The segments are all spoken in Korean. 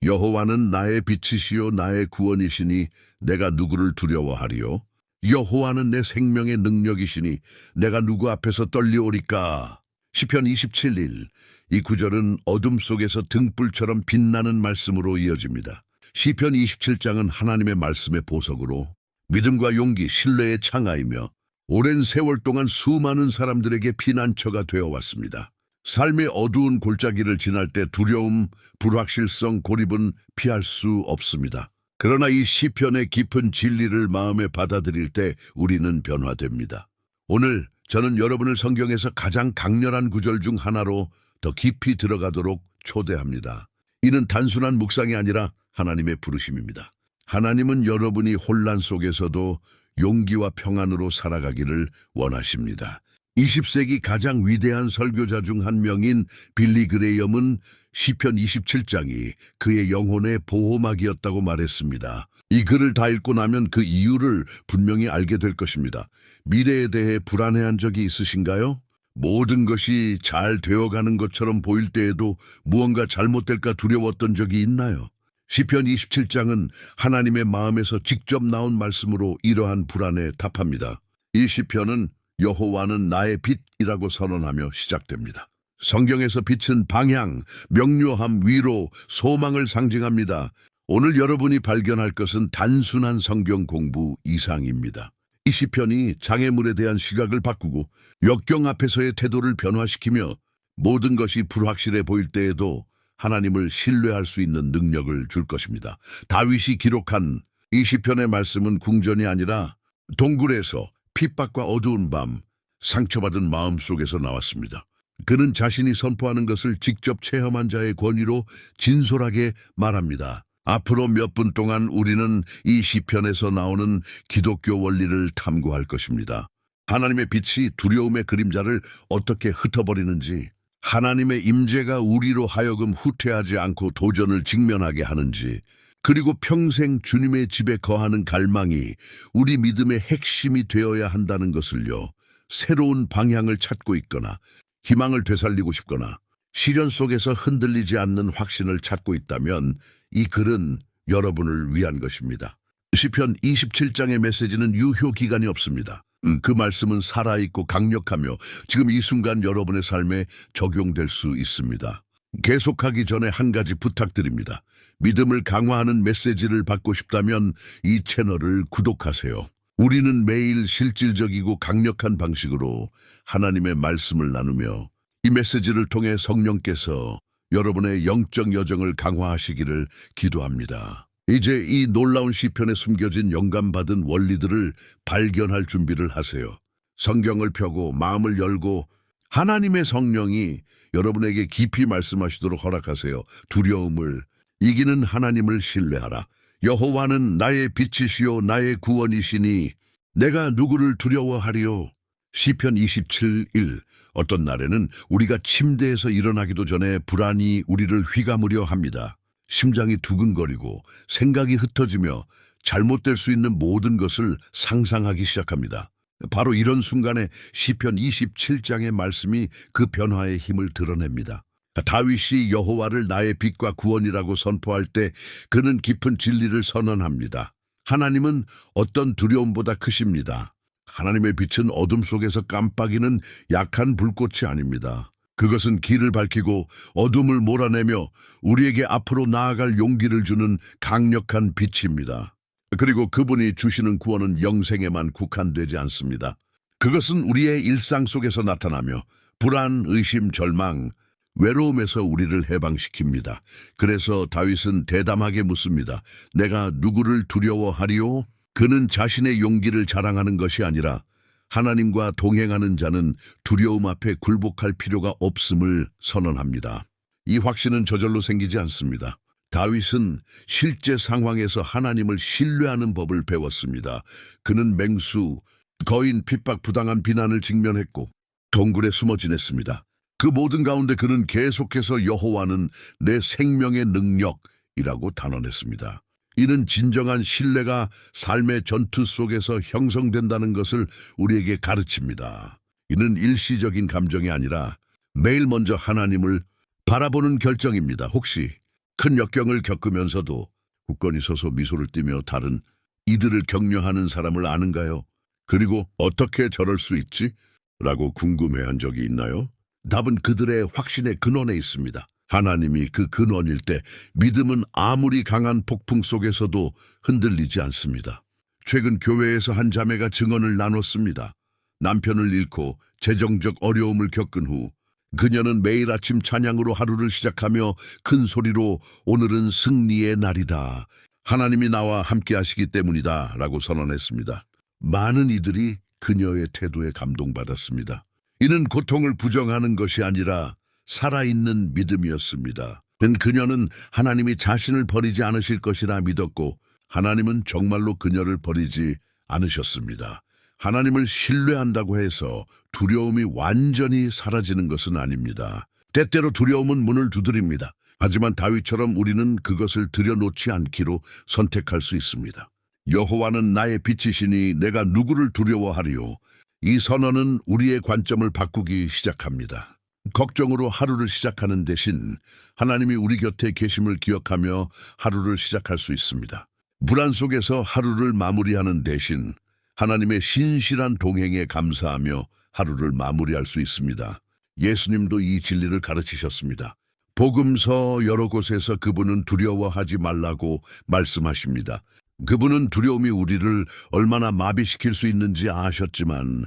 여호와는 나의 빛이시요 나의 구원이시니 내가 누구를 두려워하리요? 여호와는 내 생명의 능력이시니 내가 누구 앞에서 떨리오리까? 시편 27일. 이 구절은 어둠 속에서 등불처럼 빛나는 말씀으로 이어집니다. 시편 27장은 하나님의 말씀의 보석으로 믿음과 용기, 신뢰의 창하이며 오랜 세월 동안 수많은 사람들에게 피난처가 되어왔습니다. 삶의 어두운 골짜기를 지날 때 두려움, 불확실성, 고립은 피할 수 없습니다. 그러나 이 시편의 깊은 진리를 마음에 받아들일 때 우리는 변화됩니다. 오늘 저는 여러분을 성경에서 가장 강렬한 구절 중 하나로 더 깊이 들어가도록 초대합니다. 이는 단순한 묵상이 아니라 하나님의 부르심입니다. 하나님은 여러분이 혼란 속에서도 용기와 평안으로 살아가기를 원하십니다. 20세기 가장 위대한 설교자 중 한 명인 빌리 그레이엄은 시편 27장이 그의 영혼의 보호막이었다고 말했습니다. 이 글을 다 읽고 나면 그 이유를 분명히 알게 될 것입니다. 미래에 대해 불안해한 적이 있으신가요? 모든 것이 잘 되어가는 것처럼 보일 때에도 무언가 잘못될까 두려웠던 적이 있나요? 시편 27장은 하나님의 마음에서 직접 나온 말씀으로 이러한 불안에 답합니다. 이 시편은 여호와는 나의 빛이라고 선언하며 시작됩니다. 성경에서 빛은 방향, 명료함, 위로, 소망을 상징합니다. 오늘 여러분이 발견할 것은 단순한 성경 공부 이상입니다. 이 시편이 장애물에 대한 시각을 바꾸고 역경 앞에서의 태도를 변화시키며 모든 것이 불확실해 보일 때에도 하나님을 신뢰할 수 있는 능력을 줄 것입니다. 다윗이 기록한 이 시편의 말씀은 궁전이 아니라 동굴에서 핍박과 어두운 밤, 상처받은 마음 속에서 나왔습니다. 그는 자신이 선포하는 것을 직접 체험한 자의 권위로 진솔하게 말합니다. 앞으로 몇 분 동안 우리는 이 시편에서 나오는 기독교 원리를 탐구할 것입니다. 하나님의 빛이 두려움의 그림자를 어떻게 흩어버리는지, 하나님의 임재가 우리로 하여금 후퇴하지 않고 도전을 직면하게 하는지, 그리고 평생 주님의 집에 거하는 갈망이 우리 믿음의 핵심이 되어야 한다는 것을요. 새로운 방향을 찾고 있거나 희망을 되살리고 싶거나 시련 속에서 흔들리지 않는 확신을 찾고 있다면 이 글은 여러분을 위한 것입니다. 시편 27장의 메시지는 유효 기간이 없습니다. 그 말씀은 살아있고 강력하며 지금 이 순간 여러분의 삶에 적용될 수 있습니다. 계속하기 전에 한 가지 부탁드립니다. 믿음을 강화하는 메시지를 받고 싶다면 이 채널을 구독하세요. 우리는 매일 실질적이고 강력한 방식으로 하나님의 말씀을 나누며 이 메시지를 통해 성령께서 여러분의 영적 여정을 강화하시기를 기도합니다. 이제 이 놀라운 시편에 숨겨진 영감받은 원리들을 발견할 준비를 하세요. 성경을 펴고 마음을 열고 하나님의 성령이 여러분에게 깊이 말씀하시도록 허락하세요. 두려움을 이기는 하나님을 신뢰하라. 여호와는 나의 빛이시요 나의 구원이시니 내가 누구를 두려워하리요. 시편 27일. 어떤 날에는 우리가 침대에서 일어나기도 전에 불안이 우리를 휘감으려 합니다. 심장이 두근거리고 생각이 흩어지며 잘못될 수 있는 모든 것을 상상하기 시작합니다. 바로 이런 순간에 시편 27장의 말씀이 그 변화의 힘을 드러냅니다. 다윗이 여호와를 나의 빛과 구원이라고 선포할 때 그는 깊은 진리를 선언합니다. 하나님은 어떤 두려움보다 크십니다. 하나님의 빛은 어둠 속에서 깜빡이는 약한 불꽃이 아닙니다. 그것은 길을 밝히고 어둠을 몰아내며 우리에게 앞으로 나아갈 용기를 주는 강력한 빛입니다. 그리고 그분이 주시는 구원은 영생에만 국한되지 않습니다. 그것은 우리의 일상 속에서 나타나며 불안, 의심, 절망, 외로움에서 우리를 해방시킵니다. 그래서 다윗은 대담하게 묻습니다. 내가 누구를 두려워하리요? 그는 자신의 용기를 자랑하는 것이 아니라 하나님과 동행하는 자는 두려움 앞에 굴복할 필요가 없음을 선언합니다. 이 확신은 저절로 생기지 않습니다. 다윗은 실제 상황에서 하나님을 신뢰하는 법을 배웠습니다. 그는 맹수, 거인, 핍박, 부당한 비난을 직면했고 동굴에 숨어 지냈습니다. 그 모든 가운데 그는 계속해서 여호와는 내 생명의 능력이라고 단언했습니다. 이는 진정한 신뢰가 삶의 전투 속에서 형성된다는 것을 우리에게 가르칩니다. 이는 일시적인 감정이 아니라 매일 먼저 하나님을 바라보는 결정입니다. 혹시 큰 역경을 겪으면서도 굳건히 서서 미소를 띠며 다른 이들을 격려하는 사람을 아는가요? 그리고 어떻게 저럴 수 있지? 라고 궁금해한 적이 있나요? 답은 그들의 확신의 근원에 있습니다. 하나님이 그 근원일 때 믿음은 아무리 강한 폭풍 속에서도 흔들리지 않습니다. 최근 교회에서 한 자매가 증언을 나눴습니다. 남편을 잃고 재정적 어려움을 겪은 후 그녀는 매일 아침 찬양으로 하루를 시작하며 큰 소리로 오늘은 승리의 날이다. 하나님이 나와 함께 하시기 때문이다. 라고 선언했습니다. 많은 이들이 그녀의 태도에 감동받았습니다. 이는 고통을 부정하는 것이 아니라 살아있는 믿음이었습니다. 그녀는 하나님이 자신을 버리지 않으실 것이라 믿었고 하나님은 정말로 그녀를 버리지 않으셨습니다. 하나님을 신뢰한다고 해서 두려움이 완전히 사라지는 것은 아닙니다. 때때로 두려움은 문을 두드립니다. 하지만 다윗처럼 우리는 그것을 들여놓지 않기로 선택할 수 있습니다. 여호와는 나의 빛이시니 내가 누구를 두려워하리요. 이 선언은 우리의 관점을 바꾸기 시작합니다. 걱정으로 하루를 시작하는 대신 하나님이 우리 곁에 계심을 기억하며 하루를 시작할 수 있습니다. 불안 속에서 하루를 마무리하는 대신 하나님의 신실한 동행에 감사하며 하루를 마무리할 수 있습니다. 예수님도 이 진리를 가르치셨습니다. 복음서 여러 곳에서 그분은 두려워하지 말라고 말씀하십니다. 그분은 두려움이 우리를 얼마나 마비시킬 수 있는지 아셨지만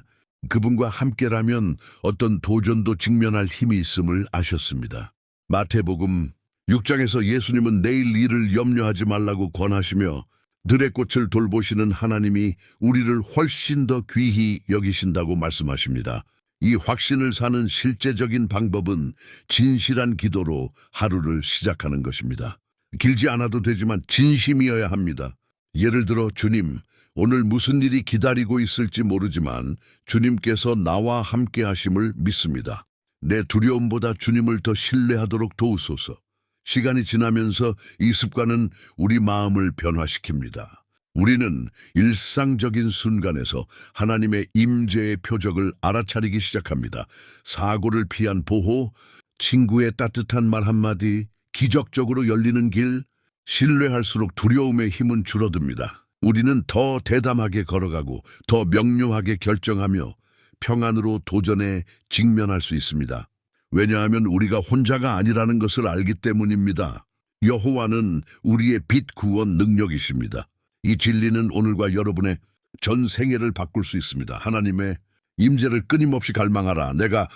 그분과 함께라면 어떤 도전도 직면할 힘이 있음을 아셨습니다. 마태복음 6장에서 예수님은 내일 일을 염려하지 말라고 권하시며 들의 꽃을 돌보시는 하나님이 우리를 훨씬 더 귀히 여기신다고 말씀하십니다. 이 확신을 사는 실제적인 방법은 진실한 기도로 하루를 시작하는 것입니다. 길지 않아도 되지만 진심이어야 합니다. 예를 들어 주님, 오늘 무슨 일이 기다리고 있을지 모르지만 주님께서 나와 함께 하심을 믿습니다. 내 두려움보다 주님을 더 신뢰하도록 도우소서. 시간이 지나면서 이 습관은 우리 마음을 변화시킵니다. 우리는 일상적인 순간에서 하나님의 임재의 표적을 알아차리기 시작합니다. 사고를 피한 보호, 친구의 따뜻한 말 한마디, 기적적으로 열리는 길, 신뢰할수록 두려움의 힘은 줄어듭니다. 우리는 더 대담하게 걸어가고 더 명료하게 결정하며 평안으로 도전에 직면할 수 있습니다. 왜냐하면 우리가 혼자가 아니라는 것을 알기 때문입니다. 여호와는 우리의 빛 구원 능력이십니다. 이 진리는 오늘과 여러분의 전 생애를 바꿀 수 있습니다. 하나님의 임재를 끊임없이 갈망하라. 내가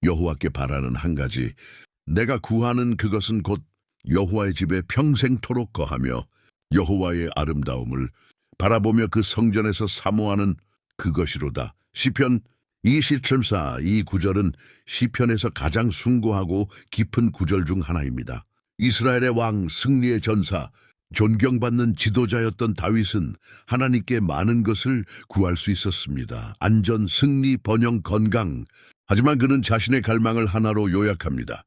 여호와께 바라는 한 가지, 내가 구하는 그것은 곧 여호와의 집에 평생토록 거하며 여호와의 아름다움을 바라보며 그 성전에서 사모하는 그것이로다. 시편 27사 이 구절은 시편에서 가장 숭고하고 깊은 구절 중 하나입니다. 이스라엘의 왕, 승리의 전사, 존경받는 지도자였던 다윗은 하나님께 많은 것을 구할 수 있었습니다. 안전, 승리, 번영, 건강. 하지만 그는 자신의 갈망을 하나로 요약합니다.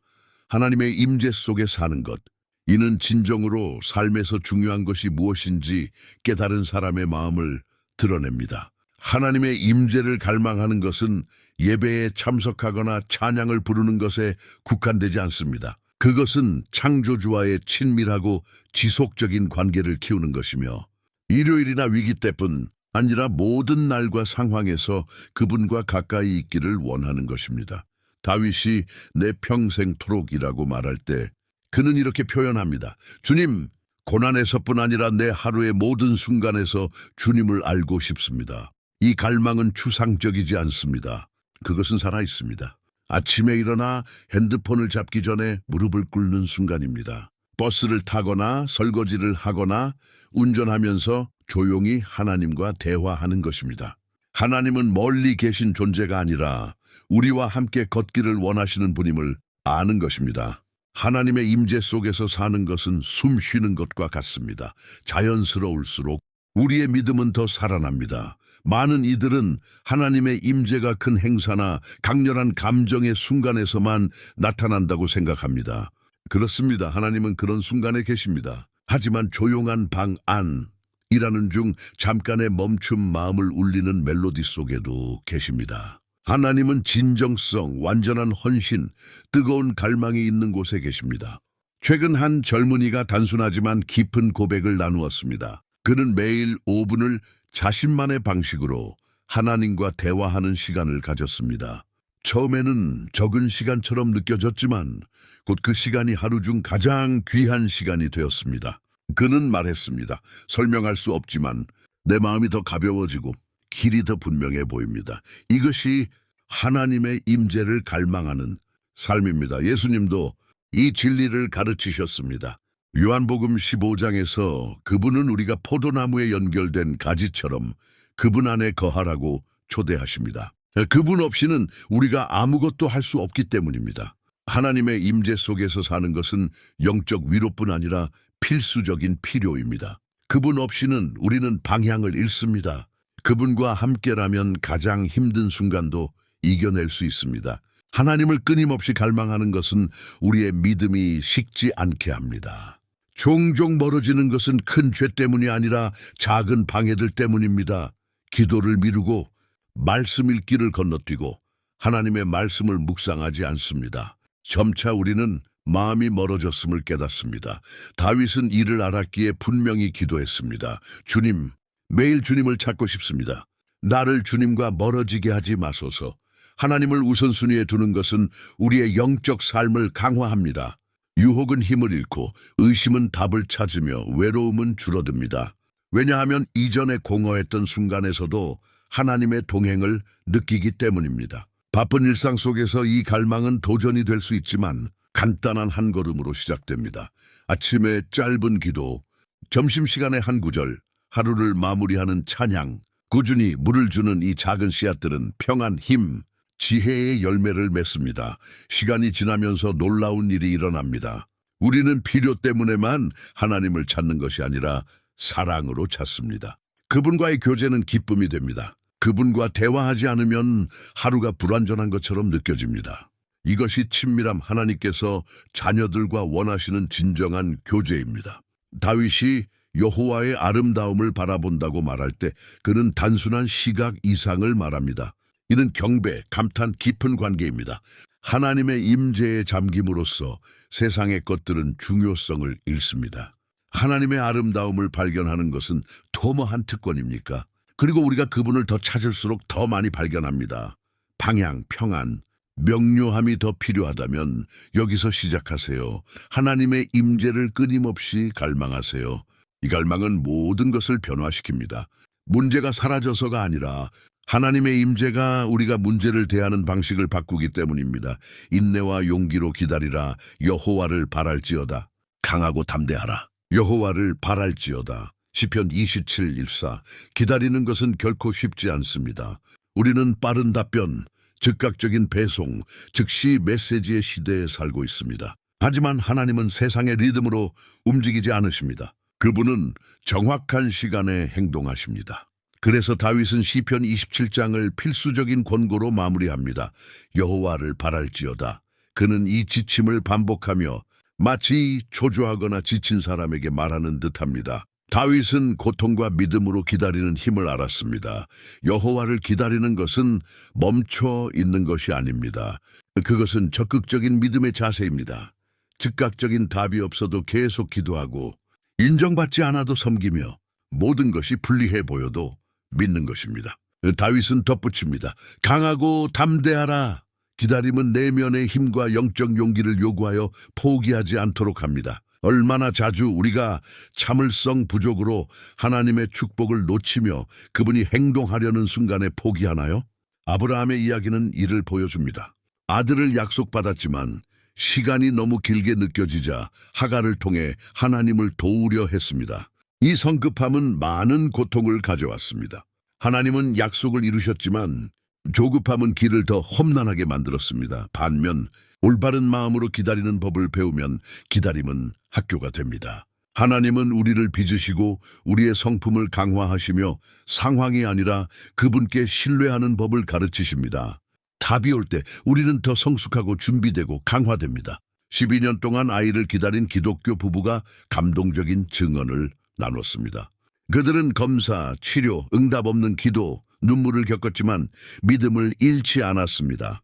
하나님의 임재 속에 사는 것. 이는 진정으로 삶에서 중요한 것이 무엇인지 깨달은 사람의 마음을 드러냅니다. 하나님의 임재를 갈망하는 것은 예배에 참석하거나 찬양을 부르는 것에 국한되지 않습니다. 그것은 창조주와의 친밀하고 지속적인 관계를 키우는 것이며 일요일이나 위기 때뿐 아니라 모든 날과 상황에서 그분과 가까이 있기를 원하는 것입니다. 다윗이 내 평생토록이라고 말할 때 그는 이렇게 표현합니다. 주님, 고난에서뿐 아니라 내 하루의 모든 순간에서 주님을 알고 싶습니다. 이 갈망은 추상적이지 않습니다. 그것은 살아있습니다. 아침에 일어나 핸드폰을 잡기 전에 무릎을 꿇는 순간입니다. 버스를 타거나 설거지를 하거나 운전하면서 조용히 하나님과 대화하는 것입니다. 하나님은 멀리 계신 존재가 아니라 우리와 함께 걷기를 원하시는 분임을 아는 것입니다. 하나님의 임재 속에서 사는 것은 숨 쉬는 것과 같습니다. 자연스러울수록 우리의 믿음은 더 살아납니다. 많은 이들은 하나님의 임재가 큰 행사나 강렬한 감정의 순간에서만 나타난다고 생각합니다. 그렇습니다. 하나님은 그런 순간에 계십니다. 하지만 조용한 방 안, 일하는 중 잠깐의 멈춤 마음을 울리는 멜로디 속에도 계십니다. 하나님은 진정성, 완전한 헌신, 뜨거운 갈망이 있는 곳에 계십니다. 최근 한 젊은이가 단순하지만 깊은 고백을 나누었습니다. 그는 매일 5분을 자신만의 방식으로 하나님과 대화하는 시간을 가졌습니다. 처음에는 적은 시간처럼 느껴졌지만 곧 그 시간이 하루 중 가장 귀한 시간이 되었습니다. 그는 말했습니다. 설명할 수 없지만 내 마음이 더 가벼워지고 길이 더 분명해 보입니다. 이것이 하나님의 임재를 갈망하는 삶입니다. 예수님도 이 진리를 가르치셨습니다. 요한복음 15장에서 그분은 우리가 포도나무에 연결된 가지처럼 그분 안에 거하라고 초대하십니다. 그분 없이는 우리가 아무것도 할 수 없기 때문입니다. 하나님의 임재 속에서 사는 것은 영적 위로뿐 아니라 필수적인 필요입니다. 그분 없이는 우리는 방향을 잃습니다. 그분과 함께라면 가장 힘든 순간도 이겨낼 수 있습니다. 하나님을 끊임없이 갈망하는 것은 우리의 믿음이 식지 않게 합니다. 종종 멀어지는 것은 큰 죄 때문이 아니라 작은 방해들 때문입니다. 기도를 미루고 말씀 읽기를 건너뛰고 하나님의 말씀을 묵상하지 않습니다. 점차 우리는 마음이 멀어졌음을 깨닫습니다. 다윗은 이를 알았기에 분명히 기도했습니다. 주님, 매일 주님을 찾고 싶습니다. 나를 주님과 멀어지게 하지 마소서. 하나님을 우선순위에 두는 것은 우리의 영적 삶을 강화합니다. 유혹은 힘을 잃고 의심은 답을 찾으며 외로움은 줄어듭니다. 왜냐하면 이전에 공허했던 순간에서도 하나님의 동행을 느끼기 때문입니다. 바쁜 일상 속에서 이 갈망은 도전이 될 수 있지만 간단한 한 걸음으로 시작됩니다. 아침에 짧은 기도, 점심시간에 한 구절, 하루를 마무리하는 찬양, 꾸준히 물을 주는 이 작은 씨앗들은 평안, 힘, 지혜의 열매를 맺습니다. 시간이 지나면서 놀라운 일이 일어납니다. 우리는 필요 때문에만 하나님을 찾는 것이 아니라 사랑으로 찾습니다. 그분과의 교제는 기쁨이 됩니다. 그분과 대화하지 않으면 하루가 불완전한 것처럼 느껴집니다. 이것이 친밀함, 하나님께서 자녀들과 원하시는 진정한 교제입니다. 다윗이 여호와의 아름다움을 바라본다고 말할 때 그는 단순한 시각 이상을 말합니다. 이는 경배, 감탄, 깊은 관계입니다. 하나님의 임재에 잠김으로써 세상의 것들은 중요성을 잃습니다. 하나님의 아름다움을 발견하는 것은 도무한 특권입니까? 그리고 우리가 그분을 더 찾을수록 더 많이 발견합니다. 방향, 평안, 명료함이 더 필요하다면 여기서 시작하세요. 하나님의 임재를 끊임없이 갈망하세요. 이 갈망은 모든 것을 변화시킵니다. 문제가 사라져서가 아니라 하나님의 임재가 우리가 문제를 대하는 방식을 바꾸기 때문입니다. 인내와 용기로 기다리라. 여호와를 바랄지어다. 강하고 담대하라. 여호와를 바랄지어다. 시편 27:14. 기다리는 것은 결코 쉽지 않습니다. 우리는 빠른 답변, 즉각적인 배송, 즉시 메시지의 시대에 살고 있습니다. 하지만 하나님은 세상의 리듬으로 움직이지 않으십니다. 그분은 정확한 시간에 행동하십니다. 그래서 다윗은 시편 27장을 필수적인 권고로 마무리합니다. 여호와를 바랄지어다. 그는 이 지침을 반복하며 마치 초조하거나 지친 사람에게 말하는 듯합니다. 다윗은 고통과 믿음으로 기다리는 힘을 알았습니다. 여호와를 기다리는 것은 멈춰 있는 것이 아닙니다. 그것은 적극적인 믿음의 자세입니다. 즉각적인 답이 없어도 계속 기도하고 인정받지 않아도 섬기며 모든 것이 불리해 보여도 믿는 것입니다. 다윗은 덧붙입니다. 강하고 담대하라. 기다림은 내면의 힘과 영적 용기를 요구하여 포기하지 않도록 합니다. 얼마나 자주 우리가 참을성 부족으로 하나님의 축복을 놓치며 그분이 행동하려는 순간에 포기하나요? 아브라함의 이야기는 이를 보여줍니다. 아들을 약속받았지만 시간이 너무 길게 느껴지자 하갈을 통해 하나님을 도우려 했습니다. 이 성급함은 많은 고통을 가져왔습니다. 하나님은 약속을 이루셨지만 조급함은 길을 더 험난하게 만들었습니다. 반면 올바른 마음으로 기다리는 법을 배우면 기다림은 학교가 됩니다. 하나님은 우리를 빚으시고 우리의 성품을 강화하시며 상황이 아니라 그분께 신뢰하는 법을 가르치십니다. 답이 올 때 우리는 더 성숙하고 준비되고 강화됩니다. 12년 동안 아이를 기다린 기독교 부부가 감동적인 증언을 나눴습니다. 그들은 검사, 치료, 응답 없는 기도, 눈물을 겪었지만 믿음을 잃지 않았습니다.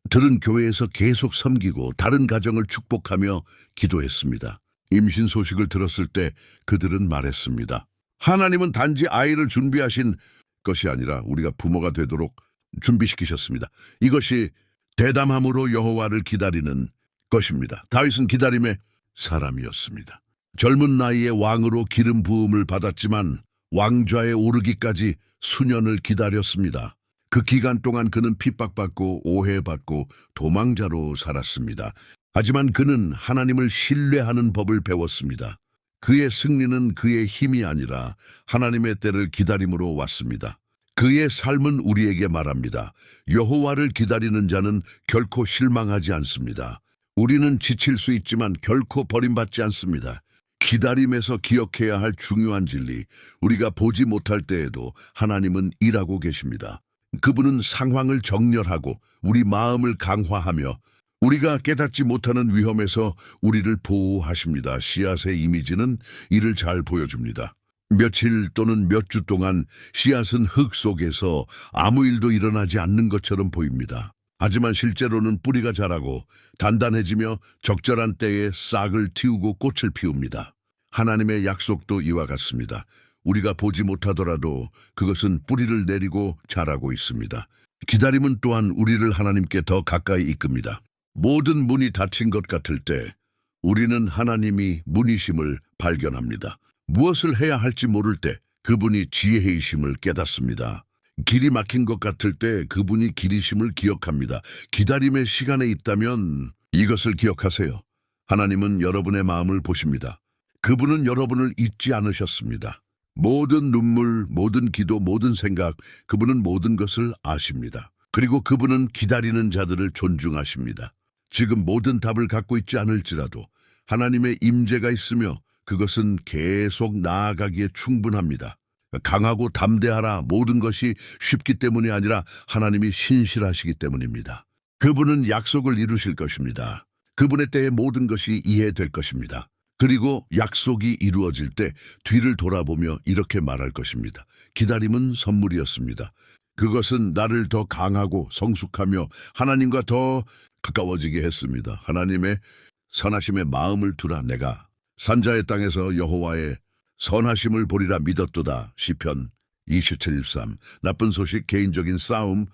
들은 교회에서 계속 섬기고 다른 가정을 축복하며 기도했습니다. 임신 소식을 들었을 때 그들은 말했습니다. 하나님은 단지 아이를 준비하신 것이 아니라 우리가 부모가 되도록 준비시키셨습니다. 이것이 대담함으로 여호와를 기다리는 것입니다. 다윗은 기다림의 사람이었습니다. 젊은 나이에 왕으로 기름 부음을 받았지만 왕좌에 오르기까지 수년을 기다렸습니다. 그 기간 동안 그는 핍박받고 오해받고 도망자로 살았습니다. 하지만 그는 하나님을 신뢰하는 법을 배웠습니다. 그의 승리는 그의 힘이 아니라 하나님의 때를 기다림으로 왔습니다. 그의 삶은 우리에게 말합니다. 여호와를 기다리는 자는 결코 실망하지 않습니다. 우리는 지칠 수 있지만 결코 버림받지 않습니다. 기다림에서 기억해야 할 중요한 진리, 우리가 보지 못할 때에도 하나님은 일하고 계십니다. 그분은 상황을 정렬하고 우리 마음을 강화하며 우리가 깨닫지 못하는 위험에서 우리를 보호하십니다. 씨앗의 이미지는 이를 잘 보여줍니다. 며칠 또는 몇 주 동안 씨앗은 흙 속에서 아무 일도 일어나지 않는 것처럼 보입니다. 하지만 실제로는 뿌리가 자라고 단단해지며 적절한 때에 싹을 틔우고 꽃을 피웁니다. 하나님의 약속도 이와 같습니다. 우리가 보지 못하더라도 그것은 뿌리를 내리고 자라고 있습니다. 기다림은 또한 우리를 하나님께 더 가까이 이끕니다. 모든 문이 닫힌 것 같을 때 우리는 하나님이 문이심을 발견합니다. 무엇을 해야 할지 모를 때 그분이 지혜이심을 깨닫습니다. 길이 막힌 것 같을 때 그분이 길이심을 기억합니다. 기다림의 시간에 있다면 이것을 기억하세요. 하나님은 여러분의 마음을 보십니다. 그분은 여러분을 잊지 않으셨습니다. 모든 눈물, 모든 기도, 모든 생각, 그분은 모든 것을 아십니다. 그리고 그분은 기다리는 자들을 존중하십니다. 지금 모든 답을 갖고 있지 않을지라도 하나님의 임재가 있으며 그것은 계속 나아가기에 충분합니다. 강하고 담대하라. 모든 것이 쉽기 때문이 아니라 하나님이 신실하시기 때문입니다. 그분은 약속을 이루실 것입니다. 그분의 때에 모든 것이 이해될 것입니다. 그리고 약속이 이루어질 때 뒤를 돌아보며 이렇게 말할 것입니다. 기다림은 선물이었습니다. 그것은 나를 더 강하고 성숙하며 하나님과 더 가까워지게 했습니다. 하나님의 선하심에 마음을 두라. 내가 산자의 땅에서 여호와의 선하심을 보리라 믿었도다. 시편 27:3. 나쁜 소식, 개인적인 싸움,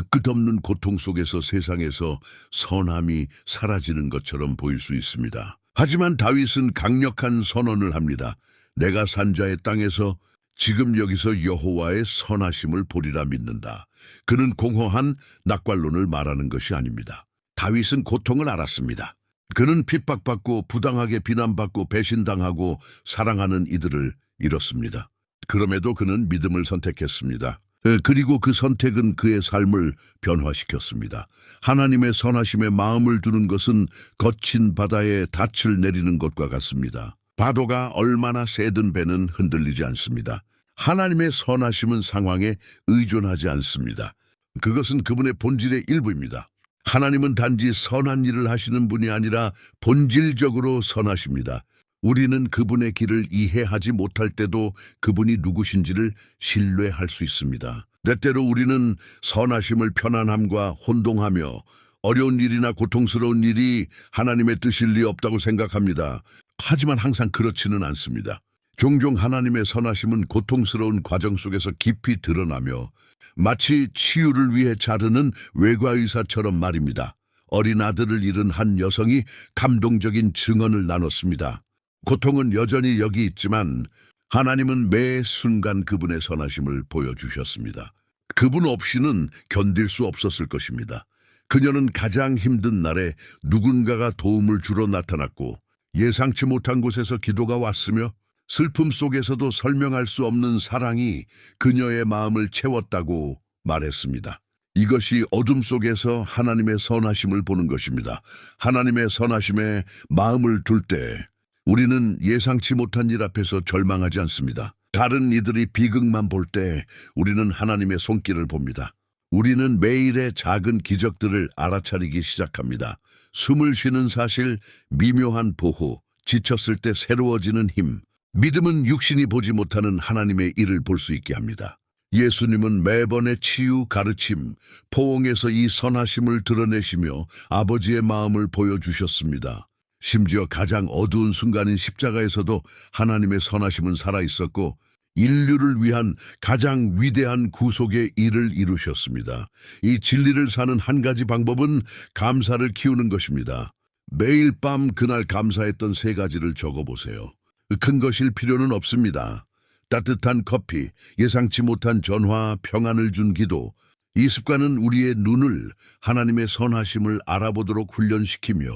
끝없는 고통 속에서 세상에서 선함이 사라지는 것처럼 보일 수 있습니다. 하지만 다윗은 강력한 선언을 합니다. 내가 산자의 땅에서 지금 여기서 여호와의 선하심을 보리라 믿는다. 그는 공허한 낙관론을 말하는 것이 아닙니다. 다윗은 고통을 알았습니다. 그는 핍박받고 부당하게 비난받고 배신당하고 사랑하는 이들을 잃었습니다. 그럼에도 그는 믿음을 선택했습니다. 그리고 그 선택은 그의 삶을 변화시켰습니다. 하나님의 선하심에 마음을 두는 것은 거친 바다에 닻을 내리는 것과 같습니다. 파도가 얼마나 세든 배는 흔들리지 않습니다. 하나님의 선하심은 상황에 의존하지 않습니다. 그것은 그분의 본질의 일부입니다. 하나님은 단지 선한 일을 하시는 분이 아니라 본질적으로 선하십니다. 우리는 그분의 길을 이해하지 못할 때도 그분이 누구신지를 신뢰할 수 있습니다. 때때로 우리는 선하심을 편안함과 혼동하며 어려운 일이나 고통스러운 일이 하나님의 뜻일 리 없다고 생각합니다. 하지만 항상 그렇지는 않습니다. 종종 하나님의 선하심은 고통스러운 과정 속에서 깊이 드러나며 마치 치유를 위해 자르는 외과의사처럼 말입니다. 어린 아들을 잃은 한 여성이 감동적인 증언을 나눴습니다. 고통은 여전히 여기 있지만 하나님은 매 순간 그분의 선하심을 보여주셨습니다. 그분 없이는 견딜 수 없었을 것입니다. 그녀는 가장 힘든 날에 누군가가 도움을 주러 나타났고 예상치 못한 곳에서 기도가 왔으며 슬픔 속에서도 설명할 수 없는 사랑이 그녀의 마음을 채웠다고 말했습니다. 이것이 어둠 속에서 하나님의 선하심을 보는 것입니다. 하나님의 선하심에 마음을 둘 때 우리는 예상치 못한 일 앞에서 절망하지 않습니다. 다른 이들이 비극만 볼 때 우리는 하나님의 손길을 봅니다. 우리는 매일의 작은 기적들을 알아차리기 시작합니다. 숨을 쉬는 사실, 미묘한 보호, 지쳤을 때 새로워지는 힘. 믿음은 육신이 보지 못하는 하나님의 일을 볼 수 있게 합니다. 예수님은 매번의 치유, 가르침, 포옹에서 이 선하심을 드러내시며 아버지의 마음을 보여주셨습니다. 심지어 가장 어두운 순간인 십자가에서도 하나님의 선하심은 살아있었고 인류를 위한 가장 위대한 구속의 일을 이루셨습니다. 이 진리를 사는 한 가지 방법은 감사를 키우는 것입니다. 매일 밤 그날 감사했던 세 가지를 적어보세요. 큰 것일 필요는 없습니다. 따뜻한 커피, 예상치 못한 전화, 평안을 준 기도. 이 습관은 우리의 눈을 하나님의 선하심을 알아보도록 훈련시키며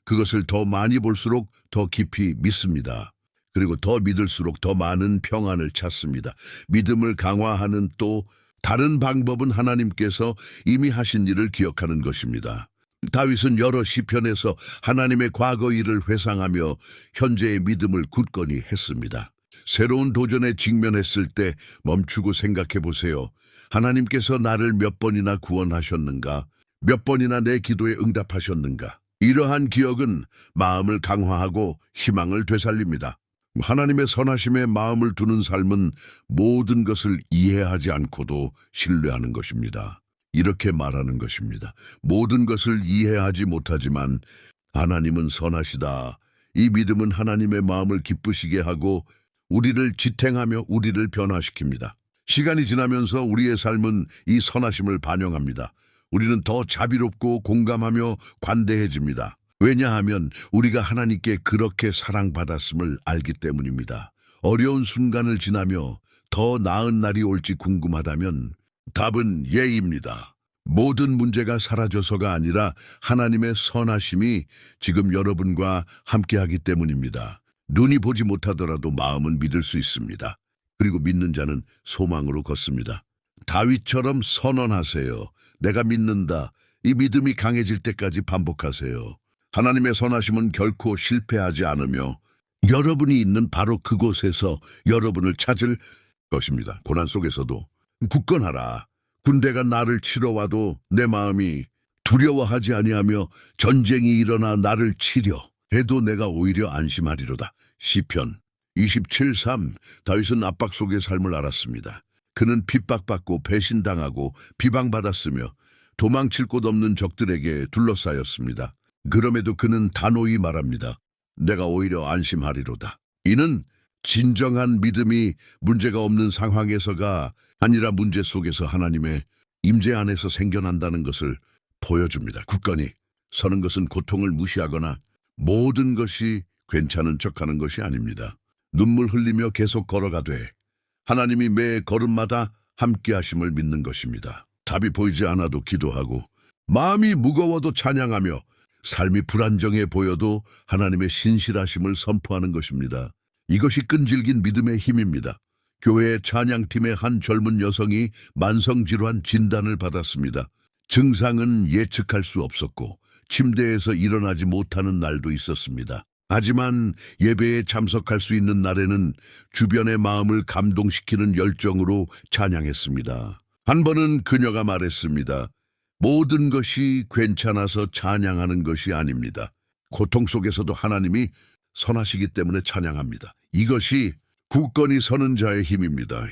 그것을 더 많이 볼수록 더 깊이 믿습니다. 그리고 더 믿을수록 더 많은 평안을 찾습니다. 믿음을 강화하는 또 다른 방법은 하나님께서 이미 하신 일을 기억하는 것입니다. 다윗은 여러 시편에서 하나님의 과거 일을 회상하며 현재의 믿음을 굳건히 했습니다. 새로운 도전에 직면했을 때 멈추고 생각해 보세요. 하나님께서 나를 몇 번이나 구원하셨는가? 몇 번이나 내 기도에 응답하셨는가? 이러한 기억은 마음을 강화하고 희망을 되살립니다. 하나님의 선하심에 마음을 두는 삶은 모든 것을 이해하지 않고도 신뢰하는 것입니다. 이렇게 말하는 것입니다. 모든 것을 이해하지 못하지만 하나님은 선하시다. 이 믿음은 하나님의 마음을 기쁘시게 하고 우리를 지탱하며 우리를 변화시킵니다. 시간이 지나면서 우리의 삶은 이 선하심을 반영합니다. 우리는 더 자비롭고 공감하며 관대해집니다. 왜냐하면 우리가 하나님께 그렇게 사랑받았음을 알기 때문입니다. 어려운 순간을 지나며 더 나은 날이 올지 궁금하다면 답은 예입니다. 모든 문제가 사라져서가 아니라 하나님의 선하심이 지금 여러분과 함께하기 때문입니다. 눈이 보지 못하더라도 마음은 믿을 수 있습니다. 그리고 믿는 자는 소망으로 걷습니다. 다윗처럼 선언하세요. 내가 믿는다. 이 믿음이 강해질 때까지 반복하세요. 하나님의 선하심은 결코 실패하지 않으며 여러분이 있는 바로 그곳에서 여러분을 찾을 것입니다. 고난 속에서도 굳건하라. 군대가 나를 치러 와도 내 마음이 두려워하지 아니하며 전쟁이 일어나 나를 치려 해도 내가 오히려 안심하리로다. 시편 27:3. 다윗은 압박 속의 삶을 알았습니다. 그는 핍박받고 배신당하고 비방받았으며 도망칠 곳 없는 적들에게 둘러싸였습니다. 그럼에도 그는 단호히 말합니다. 내가 오히려 안심하리로다. 이는 진정한 믿음이 문제가 없는 상황에서가 아니라 문제 속에서 하나님의 임재 안에서 생겨난다는 것을 보여줍니다. 굳건히 서는 것은 고통을 무시하거나 모든 것이 괜찮은 척하는 것이 아닙니다. 눈물 흘리며 계속 걸어가되 하나님이 매 걸음마다 함께 하심을 믿는 것입니다. 답이 보이지 않아도 기도하고 마음이 무거워도 찬양하며 삶이 불안정해 보여도 하나님의 신실하심을 선포하는 것입니다. 이것이 끈질긴 믿음의 힘입니다. 교회 찬양팀의 한 젊은 여성이 만성질환 진단을 받았습니다. 증상은 예측할 수 없었고 침대에서 일어나지 못하는 날도 있었습니다. 하지만 예배에 참석할 수 있는 날에는 주변의 마음을 감동시키는 열정으로 찬양했습니다. 한 번은 그녀가 말했습니다. 모든 것이 괜찮아서 찬양하는 것이 아닙니다. 고통 속에서도 하나님이 선하시기 때문에 찬양합니다. 이것이 굳건히 서는 자의 힘입니다.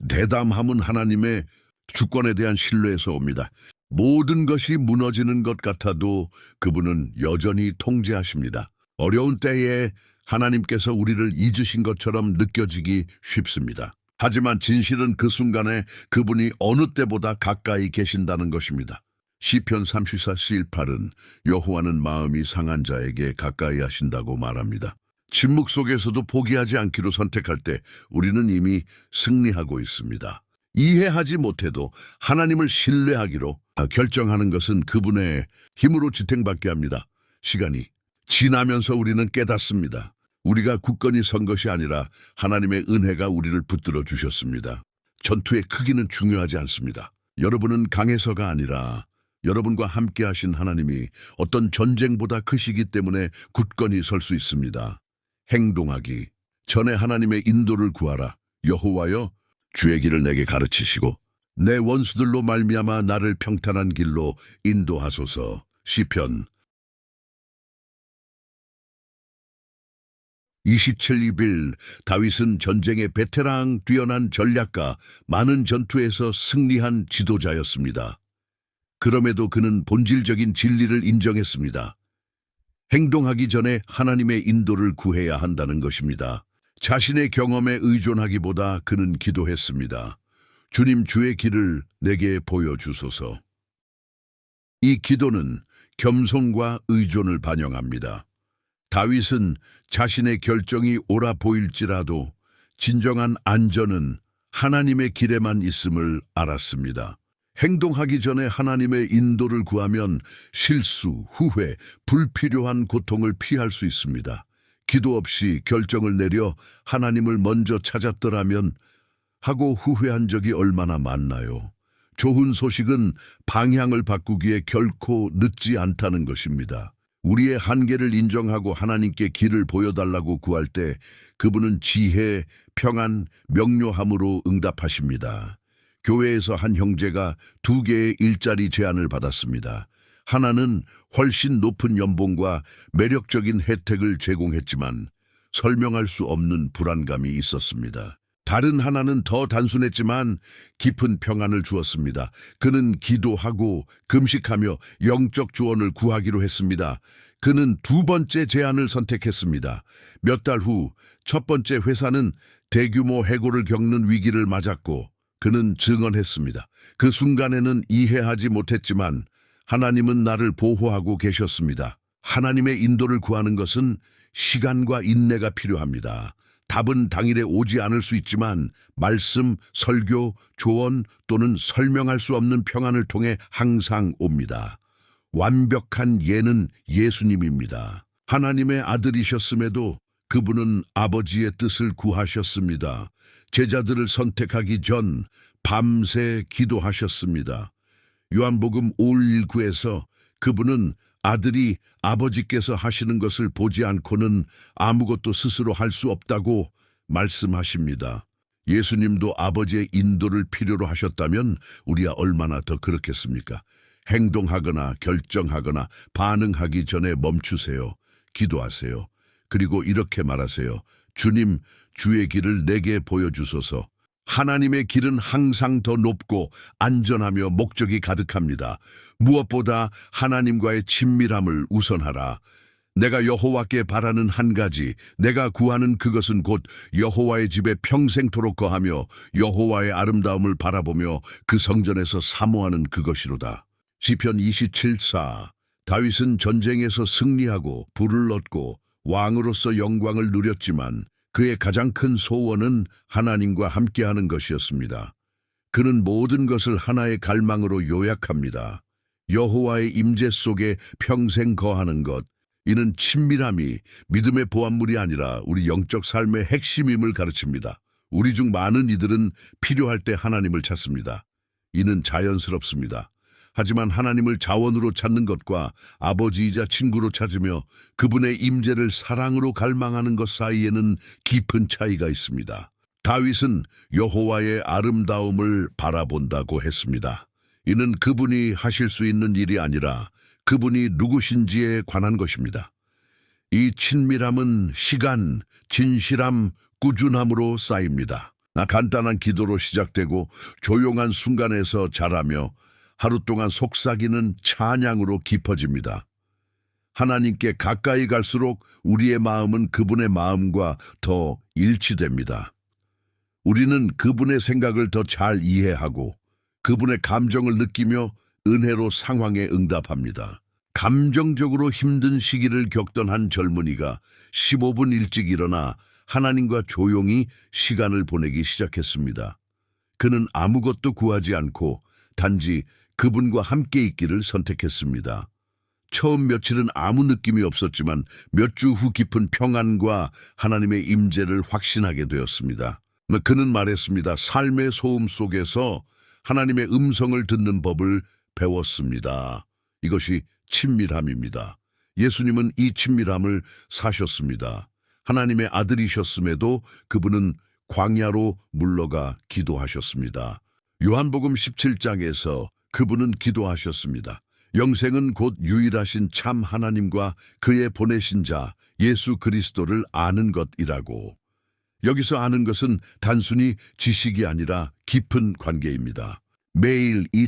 대담함은 하나님의 주권에 대한 신뢰에서 옵니다. 모든 것이 무너지는 것 같아도 그분은 여전히 통제하십니다. 어려운 때에 하나님께서 우리를 잊으신 것처럼 느껴지기 쉽습니다. 하지만 진실은 그 순간에 그분이 어느 때보다 가까이 계신다는 것입니다. 시편 34:18은 여호와는 마음이 상한 자에게 가까이 하신다고 말합니다. 침묵 속에서도 포기하지 않기로 선택할 때 우리는 이미 승리하고 있습니다. 이해하지 못해도 하나님을 신뢰하기로 결정하는 것은 그분의 힘으로 지탱받게 합니다. 시간이 지나면서 우리는 깨닫습니다. 우리가 굳건히 선 것이 아니라 하나님의 은혜가 우리를 붙들어 주셨습니다. 전투의 크기는 중요하지 않습니다. 여러분은 강해서가 아니라 여러분과 함께 하신 하나님이 어떤 전쟁보다 크시기 때문에 굳건히 설 수 있습니다. 행동하기 전에 하나님의 인도를 구하라. 여호와여, 주의 길을 내게 가르치시고 내 원수들로 말미암아 나를 평탄한 길로 인도하소서. 시편 27일 다윗은 전쟁의 베테랑 뛰어난 전략가, 많은 전투에서 승리한 지도자였습니다. 그럼에도 그는 본질적인 진리를 인정했습니다. 행동하기 전에 하나님의 인도를 구해야 한다는 것입니다. 자신의 경험에 의존하기보다 그는 기도했습니다. 주님, 주의 길을 내게 보여주소서. 이 기도는 겸손과 의존을 반영합니다. 다윗은 자신의 결정이 옳아 보일지라도 진정한 안전은 하나님의 길에만 있음을 알았습니다. 행동하기 전에 하나님의 인도를 구하면 실수, 후회, 불필요한 고통을 피할 수 있습니다. 기도 없이 결정을 내려 하나님을 먼저 찾았더라면 하고 후회한 적이 얼마나 많나요? 좋은 소식은 방향을 바꾸기에 결코 늦지 않다는 것입니다. 우리의 한계를 인정하고 하나님께 길을 보여달라고 구할 때 그분은 지혜, 평안, 명료함으로 응답하십니다. 교회에서 한 형제가 2개의 일자리 제안을 받았습니다. 하나는 훨씬 높은 연봉과 매력적인 혜택을 제공했지만 설명할 수 없는 불안감이 있었습니다. 다른 하나는 더 단순했지만 깊은 평안을 주었습니다. 그는 기도하고 금식하며 영적 조언을 구하기로 했습니다. 그는 2번째 제안을 선택했습니다. 몇 달 후 첫 번째 회사는 대규모 해고를 겪는 위기를 맞았고 그는 증언했습니다. 그 순간에는 이해하지 못했지만 하나님은 나를 보호하고 계셨습니다. 하나님의 인도를 구하는 것은 시간과 인내가 필요합니다. 답은 당일에 오지 않을 수 있지만 말씀, 설교, 조언 또는 설명할 수 없는 평안을 통해 항상 옵니다. 완벽한 예는 예수님입니다. 하나님의 아들이셨음에도 그분은 아버지의 뜻을 구하셨습니다. 제자들을 선택하기 전 밤새 기도하셨습니다. 요한복음 5:19에서 그분은 아들이 아버지께서 하시는 것을 보지 않고는 아무것도 스스로 할 수 없다고 말씀하십니다. 예수님도 아버지의 인도를 필요로 하셨다면 우리야 얼마나 더 그렇겠습니까? 행동하거나 결정하거나 반응하기 전에 멈추세요. 기도하세요. 그리고 이렇게 말하세요. 주님, 주의 길을 내게 보여주소서. 하나님의 길은 항상 더 높고 안전하며 목적이 가득합니다. 무엇보다 하나님과의 친밀함을 우선하라. 내가 여호와께 바라는 한 가지, 내가 구하는 그것은 곧 여호와의 집에 평생토록 거하며 여호와의 아름다움을 바라보며 그 성전에서 사모하는 그것이로다. 시편 27:4. 다윗은 전쟁에서 승리하고 부를 얻고 왕으로서 영광을 누렸지만 그의 가장 큰 소원은 하나님과 함께하는 것이었습니다. 그는 모든 것을 하나의 갈망으로 요약합니다. 여호와의 임재 속에 평생 거하는 것. 이는 친밀함이 믿음의 보안물이 아니라 우리 영적 삶의 핵심임을 가르칩니다. 우리 중 많은 이들은 필요할 때 하나님을 찾습니다. 이는 자연스럽습니다. 하지만 하나님을 자원으로 찾는 것과 아버지이자 친구로 찾으며 그분의 임재를 사랑으로 갈망하는 것 사이에는 깊은 차이가 있습니다. 다윗은 여호와의 아름다움을 바라본다고 했습니다. 이는 그분이 하실 수 있는 일이 아니라 그분이 누구신지에 관한 것입니다. 이 친밀함은 시간, 진실함, 꾸준함으로 쌓입니다. 간단한 기도로 시작되고 조용한 순간에서 자라며 하루 동안 속삭이는 찬양으로 깊어집니다. 하나님께 가까이 갈수록 우리의 마음은 그분의 마음과 더 일치됩니다. 우리는 그분의 생각을 더 잘 이해하고 그분의 감정을 느끼며 은혜로 상황에 응답합니다. 감정적으로 힘든 시기를 겪던 한 젊은이가 15분 일찍 일어나 하나님과 조용히 시간을 보내기 시작했습니다. 그는 아무것도 구하지 않고 단지 그분과 함께 있기를 선택했습니다. 처음 며칠은 아무 느낌이 없었지만 몇 주 후 깊은 평안과 하나님의 임재를 확신하게 되었습니다. 그는 말했습니다. 삶의 소음 속에서 하나님의 음성을 듣는 법을 배웠습니다. 이것이 친밀함입니다. 예수님은 이 친밀함을 사셨습니다. 하나님의 아들이셨음에도 그분은 광야로 물러가 기도하셨습니다. 요한복음 17장에서 그분은 기도하셨습니다. 영생은 곧 유일하신 참 하나님과 그의 보내신 자 예수 그리스도를 아는 것이라고. 여기서 아는 것은 단순히 지식이 아니라 깊은 관계입니다. 매일 이